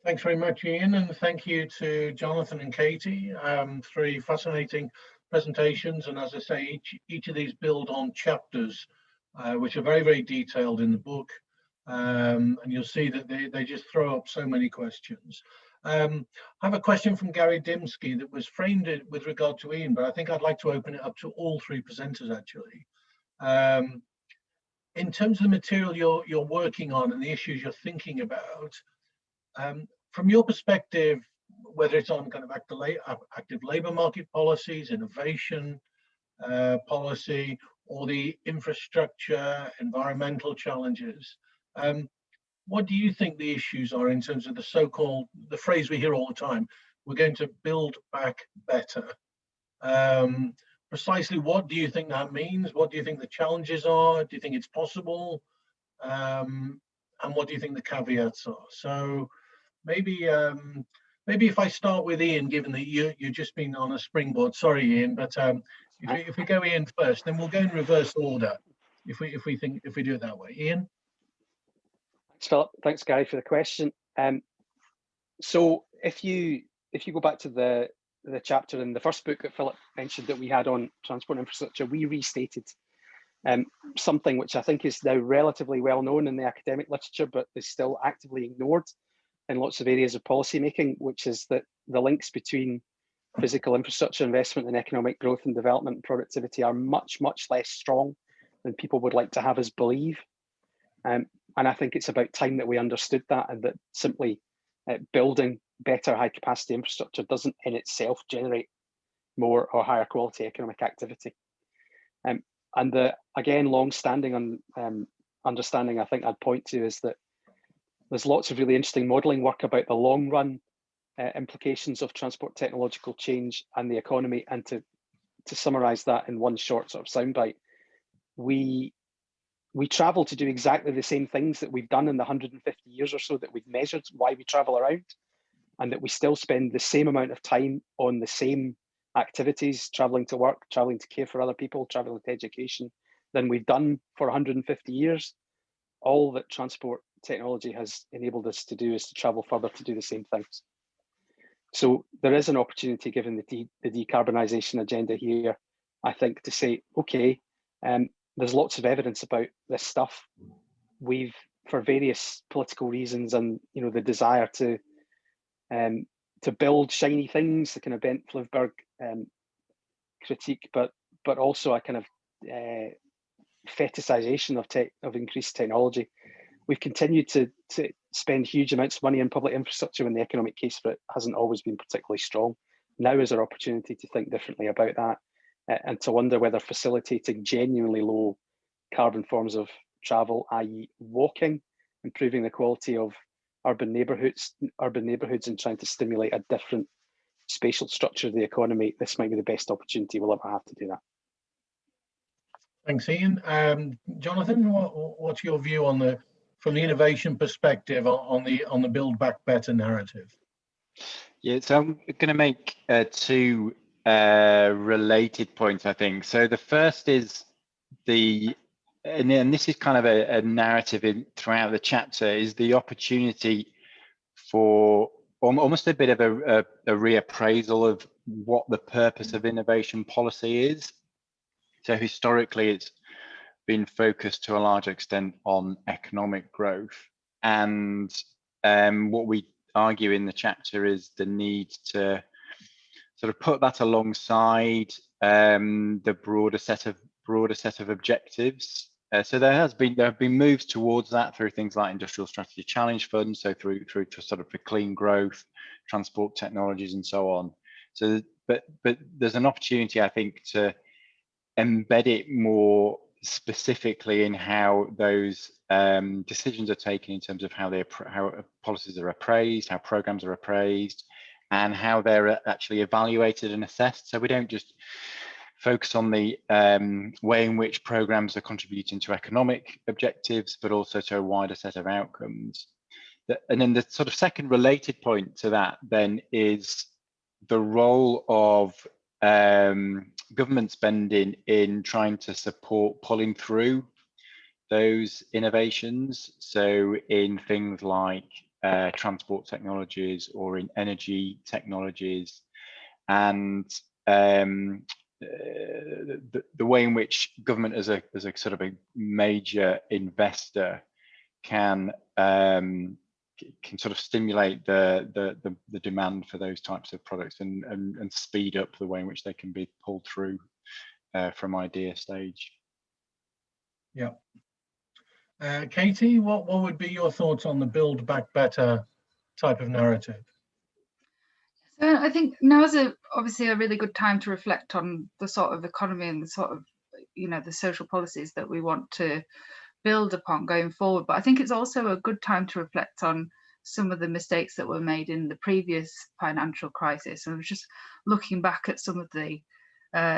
Thanks very much, Ian, and thank you to Jonathan and Katie. 3 fascinating presentations, and as I say, each of these build on chapters which are very, very detailed in the book, and you'll see that they just throw up so many questions. I have a question from Gary Dimsky that was framed with regard to Ian, but I think I'd like to open it up to all 3 presenters actually. In terms of the material you're working on and the issues you're thinking about, from your perspective, whether it's on kind of active labour market policies, innovation policy, or the infrastructure, environmental challenges, what do you think the issues are in terms of the phrase we hear all the time, we're going to build back better? Precisely what do you think that means? What do you think the challenges are? Do you think it's possible? And what do you think the caveats are? So maybe if I start with Ian, given that you've just been on a springboard. Sorry, Ian, but if we go Ian first, then we'll go in reverse order. If we do it that way, Ian. Thanks, Philip. Thanks, Gary, for the question. So if you go back to the chapter in the first book that Philip mentioned that we had on transport infrastructure, we restated something which I think is now relatively well known in the academic literature, but is still actively ignored in lots of areas of policy making, which is that the links between physical infrastructure investment and economic growth and development and productivity are much, much less strong than people would like to have us believe. And I think it's about time that we understood that, and that simply building better high capacity infrastructure doesn't in itself generate more or higher quality economic activity. And the, again, long-standing understanding I think I'd point to is that there's lots of really interesting modelling work about the long-run implications of transport technological change and the economy. And to summarise that in one short sort of soundbite, we travel to do exactly the same things that we've done in the 150 years or so that we've measured why we travel around, and that we still spend the same amount of time on the same activities, traveling to work, traveling to care for other people, traveling to education, than we've done for 150 years. All that transport technology has enabled us to do is to travel further to do the same things. So there is an opportunity, given the decarbonisation agenda here, I think, to say, okay, there's lots of evidence about this stuff. We've, for various political reasons and the desire to build shiny things, the kind of Bent Flyvbjerg critique, but also a kind of fetishization of increased technology. We've continued to spend huge amounts of money on public infrastructure when the economic case for it hasn't always been particularly strong. Now is our opportunity to think differently about that, and to wonder whether facilitating genuinely low carbon forms of travel, i.e. walking, improving the quality of urban neighbourhoods and trying to stimulate a different spatial structure of the economy, this might be the best opportunity we'll ever have to do that. Thanks, Ian. Jonathan, what's your view on from the innovation perspective on the Build Back Better narrative? Yeah, so I'm going to make two related points, I think. So the first is and this is kind of a narrative throughout the chapter, is the opportunity for almost a bit of a reappraisal of what the purpose of innovation policy is. So historically, it's been focused to a large extent on economic growth. And what we argue in the chapter is the need to sort of put that alongside the broader set of objectives. So there have been moves towards that through things like Industrial Strategy Challenge Fund, so through to sort of for clean growth, transport technologies, and so on. So, but there's an opportunity, I think, to embed it more specifically in how those decisions are taken in terms of how policies are appraised, how programs are appraised, and how they're actually evaluated and assessed. So we don't just focus on the way in which programs are contributing to economic objectives, but also to a wider set of outcomes. And then the sort of second related point to that then is the role of government spending in trying to support pulling through those innovations. So in things like transport technologies or in energy technologies, and the way in which government as a sort of a major investor can sort of stimulate the demand for those types of products and speed up the way in which they can be pulled through from idea stage. Yeah. Katie, what would be your thoughts on the Build Back Better type of narrative? So I think now is obviously a really good time to reflect on the sort of economy and the sort of, the social policies that we want to build upon going forward. But I think it's also a good time to reflect on some of the mistakes that were made in the previous financial crisis. And I was just looking back at some of the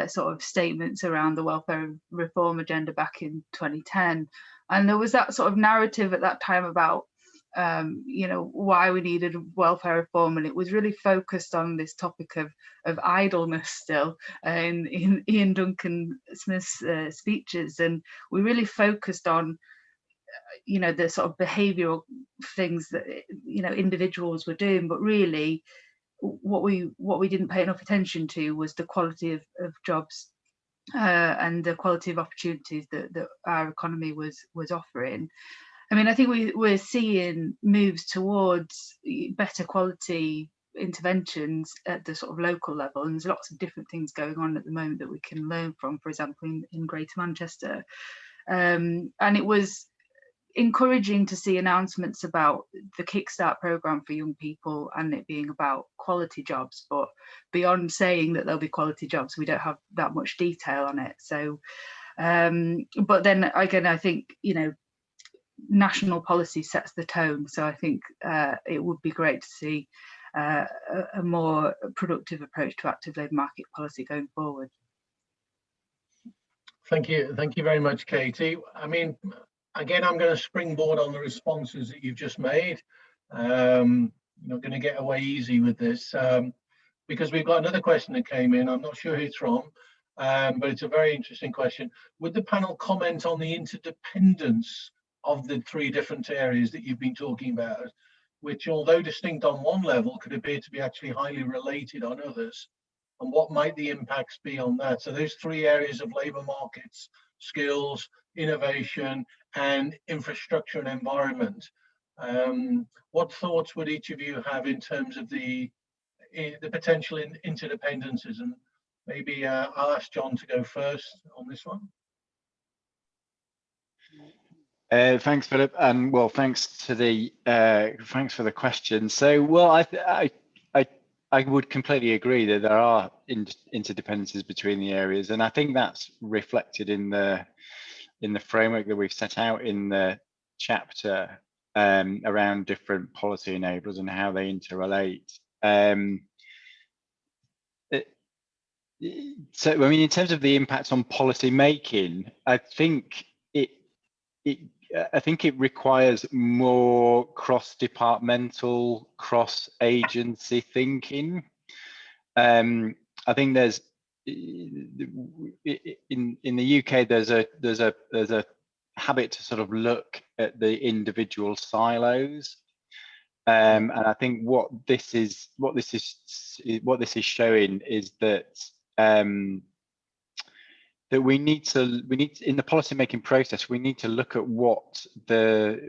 sort of statements around the welfare reform agenda back in 2010. And there was that sort of narrative at that time about why we needed welfare reform, and it was really focused on this topic of idleness still in Ian Duncan Smith's speeches, and we really focused on the sort of behavioural things that individuals were doing, but really what we didn't pay enough attention to was the quality of jobs and the quality of opportunities that our economy was offering. I mean, I think we're seeing moves towards better quality interventions at the sort of local level, and there's lots of different things going on at the moment that we can learn from, for example, in Greater Manchester. And it was encouraging to see announcements about the Kickstart programme for young people and it being about quality jobs, but beyond saying that there'll be quality jobs, we don't have that much detail on it. So but then again, I think, you know, national policy sets the tone, so I think it would be great to see a more productive approach to active labour market policy going forward. Thank you very much, Katie. I mean, again, I'm going to springboard on the responses that you've just made. You're not going to get away easy with this, because we've got another question that came in. I'm not sure who it's from, but it's a very interesting question. Would the panel comment on the interdependence of the three different areas that you've been talking about, which, although distinct on one level, could appear to be actually highly related on others? And what might the impacts be on that? So those three areas of labour markets: skills, innovation, and infrastructure and environment. What thoughts would each of you have in terms of the potential interdependencies? And maybe I'll ask John to go first on this one. Thanks, Philip, and well, thanks for the question. So, well, I would completely agree that there are interdependencies between the areas, and I think that's reflected in the framework that we've set out in the chapter around different policy enablers and how they interrelate. So, I mean, in terms of the impacts on policy making, I think it requires more cross-departmental, cross-agency thinking. I think there's in the UK there's a habit to sort of look at the individual silos, and I think what this is showing is that that we need to in the policy making process, we need to look at what the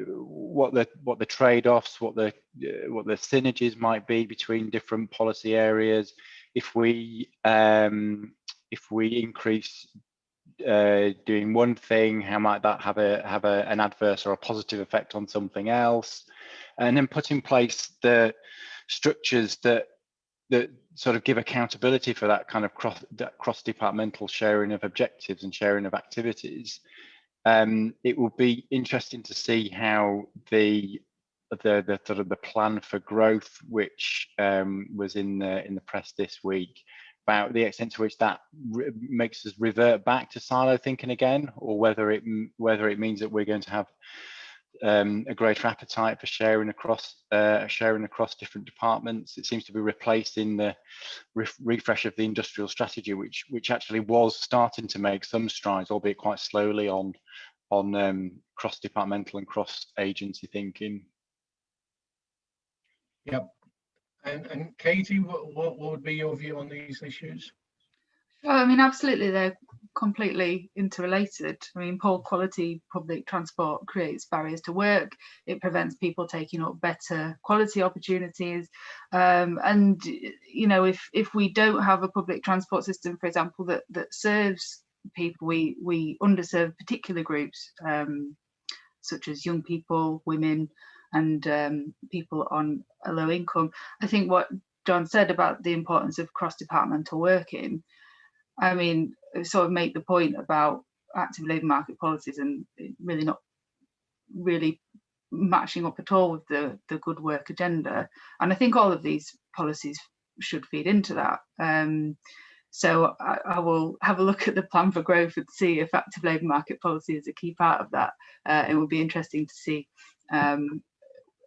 trade-offs, what the synergies might be between different policy areas. If we increase doing one thing, how might that have an adverse or a positive effect on something else? And then put in place the structures that sort of give accountability for that kind of cross-departmental sharing of objectives and sharing of activities. It will be interesting to see how the sort of the plan for growth, which was in the press this week, about the extent to which that makes us revert back to silo thinking again, or whether it means that we're going to have a greater appetite for sharing across different departments. It seems to be replacing the refresh of the industrial strategy, which actually was starting to make some strides, albeit quite slowly, on cross-departmental and cross-agency thinking. Yep. And Katie, what would be your view on these issues? Well, I mean, absolutely, they're completely interrelated. I mean, poor quality public transport creates barriers to work. It prevents people taking up better quality opportunities. And, you know, if we don't have a public transport system, for example, that serves people, we underserve particular groups, such as young people, women, and people on a low income. I think what John said about the importance of cross-departmental working, I mean, sort of make the point about active labour market policies and really not really matching up at all with the good work agenda. And I think all of these policies should feed into that. So I will have a look at the plan for growth and see if active labour market policy is a key part of that. It would be interesting to see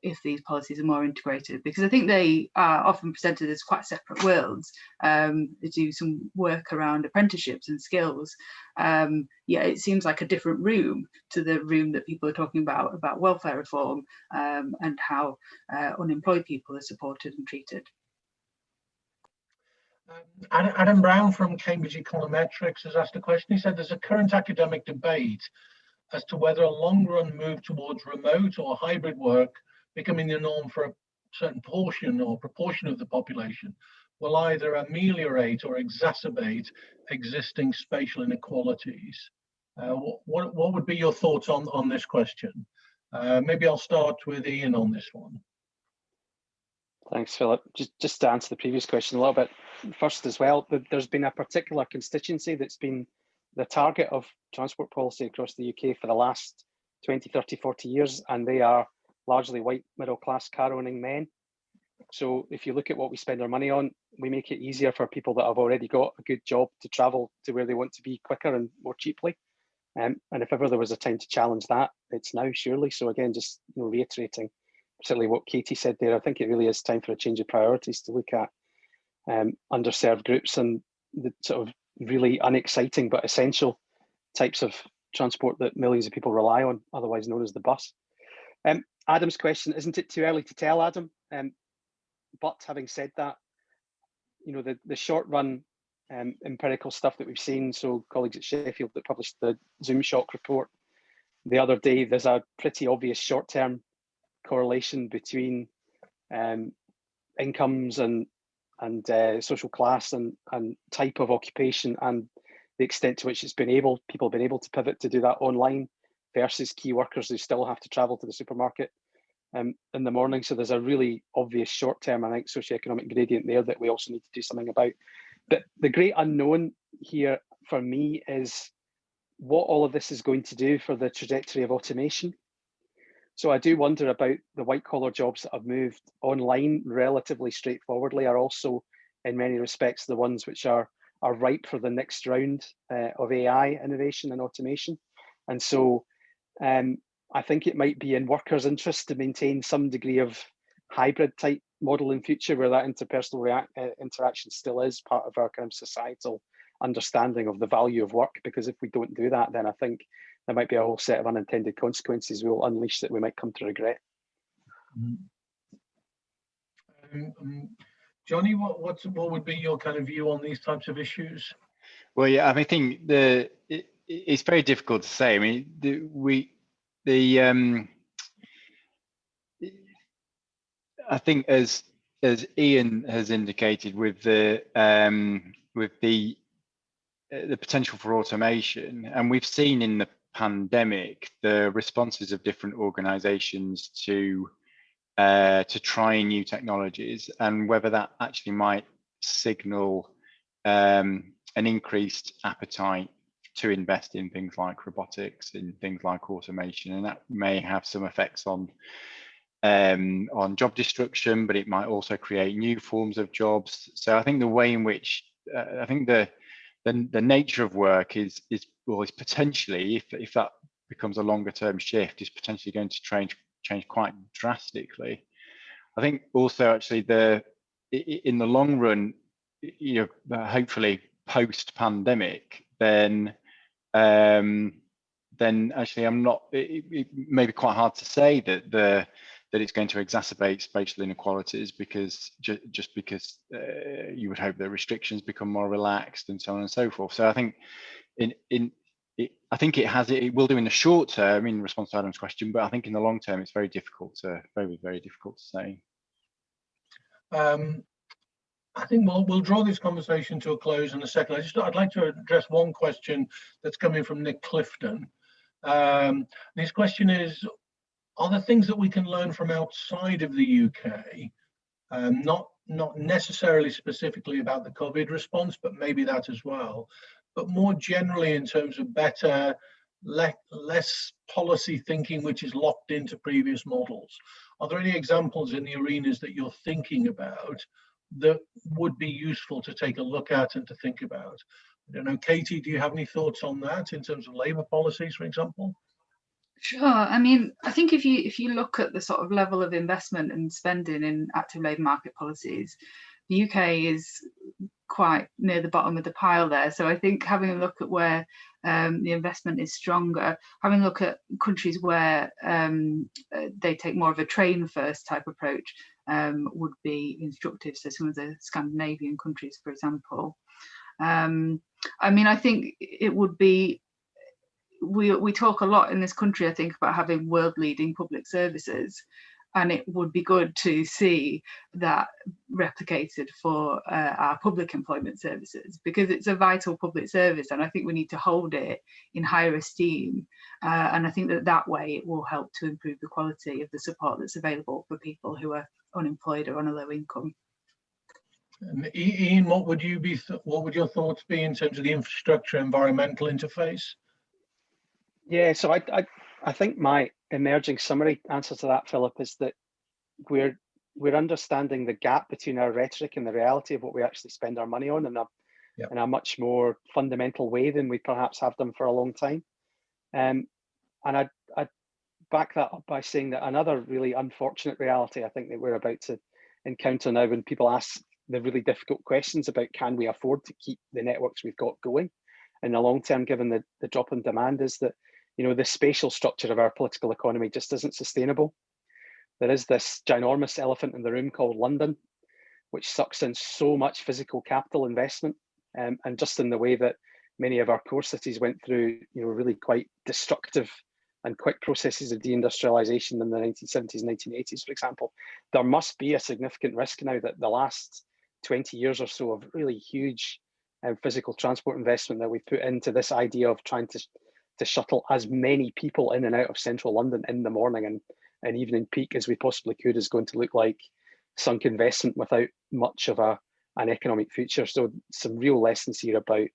if these policies are more integrated, because I think they are often presented as quite separate worlds. They do some work around apprenticeships and skills. Yeah, it seems like a different room to the room that people are talking about welfare reform and how unemployed people are supported and treated. Adam Brown from Cambridge Econometrics has asked a question. He said there's a current academic debate as to whether a long-run move towards remote or hybrid work becoming the norm for certain portion or proportion of the population will either ameliorate or exacerbate existing spatial inequalities. What would be your thoughts on this question? Maybe I'll start with Ian on this one. Thanks, Philip. Just to answer the previous question a little bit first as well, there's been a particular constituency that's been the target of transport policy across the UK for the last 20, 30, 40 years, and they are largely white middle-class car-owning men. So if you look at what we spend our money on, we make it easier for people that have already got a good job to travel to where they want to be quicker and more cheaply. And if ever there was a time to challenge that, it's now, surely. So again, just reiterating particularly what Katie said there, I think it really is time for a change of priorities to look at underserved groups and the sort of really unexciting but essential types of transport that millions of people rely on, otherwise known as the bus. Adam's question, isn't it too early to tell, Adam? But having said that, the short run empirical stuff that we've seen, so colleagues at Sheffield that published the Zoom Shock report the other day, there's a pretty obvious short-term correlation between incomes and social class and type of occupation and the extent to which people have been able to pivot to do that online versus key workers who still have to travel to the supermarket in the morning. So there's a really obvious short-term, I think, socioeconomic gradient there that we also need to do something about. But the great unknown here for me is what all of this is going to do for the trajectory of automation. So I do wonder about the white-collar jobs that have moved online relatively straightforwardly are also, in many respects, the ones which are ripe for the next round of AI innovation and automation. And so I think it might be in workers' interest to maintain some degree of hybrid type model in future where that interpersonal interaction still is part of our kind of societal understanding of the value of work, because if we don't do that, then I think there might be a whole set of unintended consequences we'll unleash that we might come to regret. Johnny, what would be your kind of view on these types of issues? Well, yeah, I mean, I think it's very difficult to say. I mean, I think as Ian has indicated with the potential for automation, and we've seen in the pandemic the responses of different organizations to trying new technologies, and whether that actually might signal an increased appetite to invest in things like robotics, in things like automation, and that may have some effects on job destruction, but it might also create new forms of jobs. So I think the way in which I think the nature of work is potentially, if that becomes a longer term shift, is potentially going to change quite drastically. I think also actually in the long run, hopefully post pandemic, then actually it may be quite hard to say that it's going to exacerbate spatial inequalities, because just because you would hope that restrictions become more relaxed and so on and so forth. So I think it will do in the short term in response to Adam's question, but I think in the long term it's very difficult to say. I think we'll draw this conversation to a close in a second. I'd like to address one question that's coming from Nick Clifton. His question is, are there things that we can learn from outside of the UK, not necessarily specifically about the COVID response, but maybe that as well, but more generally in terms of better, less policy thinking which is locked into previous models? Are there any examples in the arenas that you're thinking about that would be useful to take a look at and to think about? I don't know, Katie, do you have any thoughts on that in terms of labour policies, for example? Sure. I mean, I think if you look at the sort of level of investment and spending in active labour market policies, the UK is quite near the bottom of the pile there. So I think having a look at where the investment is stronger, having a look at countries where they take more of a train first type approach would be instructive. So some of the Scandinavian countries, for example. I mean, I think it would be, we talk a lot in this country, I think, about having world leading public services. And it would be good to see that replicated for our public employment services, because it's a vital public service, and I think we need to hold it in higher esteem. And I think that way it will help to improve the quality of the support that's available for people who are unemployed or on a low income. And Ian, what would your thoughts be in terms of the infrastructure environmental interface? Yeah, so I think my emerging summary answer to that, Philip, is that we're understanding the gap between our rhetoric and the reality of what we actually spend our money on in a much more fundamental way than we perhaps have done for a long time. And I back that up by saying that another really unfortunate reality I think that we're about to encounter now, when people ask the really difficult questions about can we afford to keep the networks we've got going in the long term, given the drop in demand, is that, you know, the spatial structure of our political economy just isn't sustainable. There is this ginormous elephant in the room called London, which sucks in so much physical capital investment, and just in the way that many of our core cities went through, you know, really quite destructive and quick processes of deindustrialization in the 1970s and 1980s, for example, there must be a significant risk now that the last 20 years or so of really huge physical transport investment that we've put into this idea of trying to shuttle as many people in and out of central London in the morning and evening peak as we possibly could is going to look like sunk investment without much of an economic future. So some real lessons here about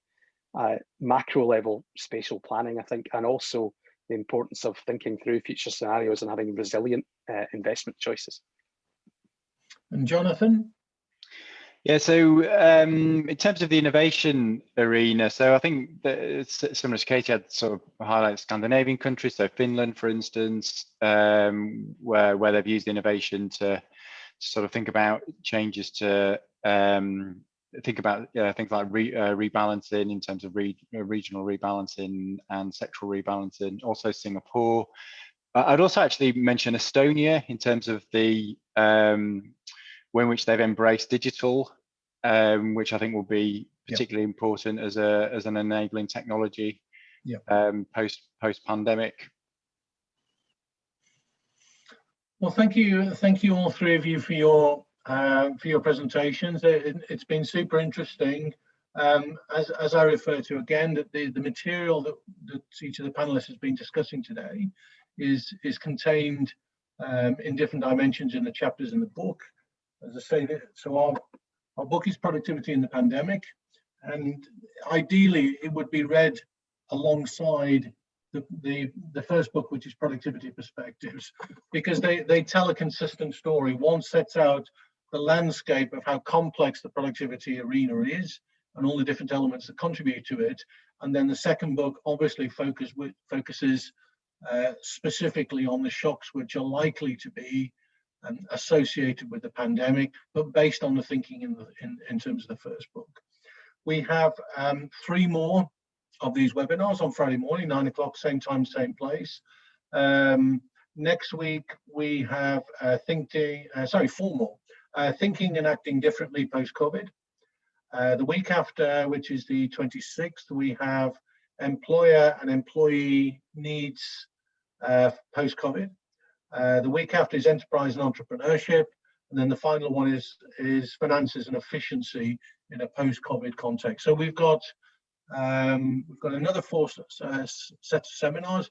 macro level spatial planning, I think, and also the importance of thinking through future scenarios and having resilient investment choices. And Jonathan? Yeah, so in terms of the innovation arena, so I think that it's similar to Katie had sort of highlighted Scandinavian countries, so Finland, for instance, where they've used innovation to sort of think about changes to think about things like rebalancing in terms of regional rebalancing and sectoral rebalancing. Also Singapore. I'd also actually mention Estonia in terms of the way in which they've embraced digital, which I think will be particularly important as an enabling technology post pandemic. Well, thank you all three of you for your presentations. It's been super interesting. As I refer to again, that the material that each of the panelists has been discussing today is contained in different dimensions in the chapters in the book. As I say, so our book is Productivity in the Pandemic, and ideally it would be read alongside the first book, which is Productivity Perspectives, because they tell a consistent story. One sets out the landscape of how complex the productivity arena is and all the different elements that contribute to it. And then the second book obviously focuses specifically on the shocks which are likely to be associated with the pandemic, but based on the thinking in terms of the first book. We have 3 more of these webinars on Friday morning, 9 o'clock, same time, same place. Next week we have 4 more. Thinking and Acting Differently Post-COVID. The week after, which is the 26th, we have Employer and Employee Needs Post-COVID. The week after is Enterprise and Entrepreneurship. And then the final one is Finances and Efficiency in a post-COVID context. So we've got another 4 sets of seminars.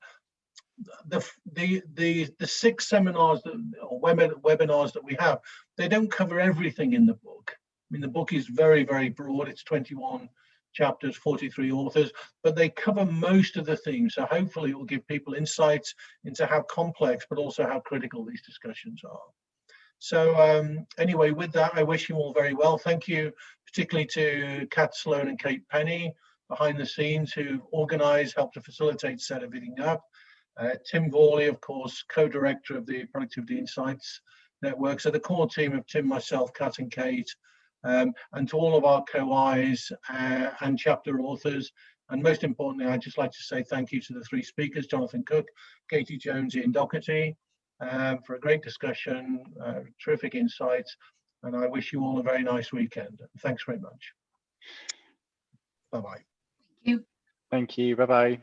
The 6 seminars or webinars that we have, they don't cover everything in the book. I mean, the book is very, very broad. It's 21 chapters, 43 authors, but they cover most of the themes. So hopefully it will give people insights into how complex, but also how critical these discussions are. So anyway, with that, I wish you all very well. Thank you particularly to Kat Sloan and Kate Penny behind the scenes who organized, helped to facilitate, set everything up. Tim Vorley, of course, co-director of the Productivity Insights Network. So the core team of Tim, myself, Kat and Kate, and to all of our co-Is and chapter authors. And most importantly, I'd just like to say thank you to the 3 speakers, Jonathan Cook, Katie Jones, Ian Doherty, for a great discussion, terrific insights. And I wish you all a very nice weekend. Thanks very much. Bye-bye. Thank you. Thank you. Bye-bye.